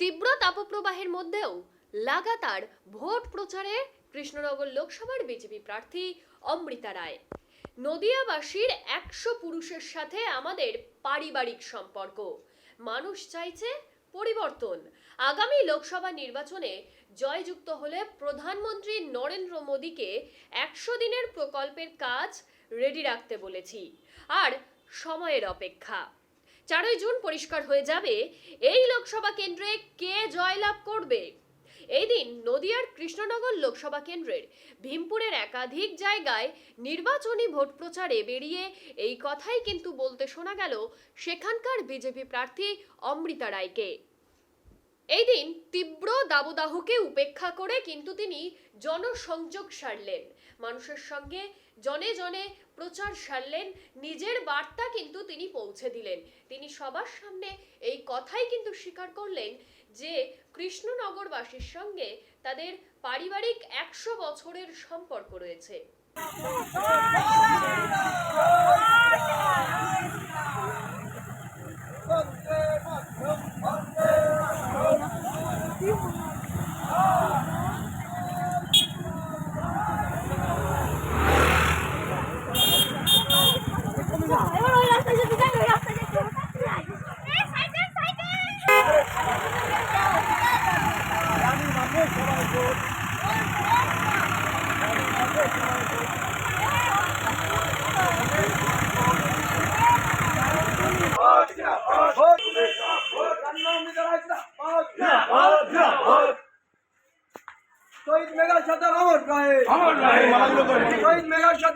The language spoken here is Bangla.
তীব্র তাপপ্রবাহের মধ্যেও লাগাতার ভোট প্রচারে কৃষ্ণনগর লোকসভার বিজেপি প্রার্থী অমৃতা রায়। নদিয়াবাসীর 100 পুরুষের সাথে আমাদের পারিবারিক সম্পর্ক। মানুষ চাইছে পরিবর্তন। আগামী লোকসভা নির্বাচনে জয়যুক্ত হলে প্রধানমন্ত্রী নরেন্দ্র মোদীকে 100 দিনের প্রকল্পের কাজ রেডি রাখতে বলেছি। আর সময়ের অপেক্ষা। 4 জুন পরিষ্কার হয়ে যাবে এই লোকসভা কেন্দ্রে কে জয়লাভ করবে। এই দিন নদিয়ার কৃষ্ণনগর লোকসভা কেন্দ্রের ভীমপুরের একাধিক জায়গায় নির্বাচনী ভোট প্রচারে বেরিয়ে এই কথাই কিন্তু বলতে শোনা গেল সেখানকার বিজেপি প্রার্থী অমৃতা রায়কে। এই দিন তীব্র দাবদাহকে উপেক্ষা করে কিন্তু তিনি জনসংযোগ সারলেন, মানুষের সঙ্গে জনে জনে প্রচার সারলেন, নিজের বার্তা কিন্তু তিনি পৌঁছে দিলেন। তিনি সবার সামনে এই কথাই কিন্তু স্বীকার করলেন যে কৃষ্ণনগরবাসীর সঙ্গে তাদের পারিবারিক 100 বছরের সম্পর্ক রয়েছে। শহীদ মেগা সাদা অমর রায়, শহীদ মেগা সাদা।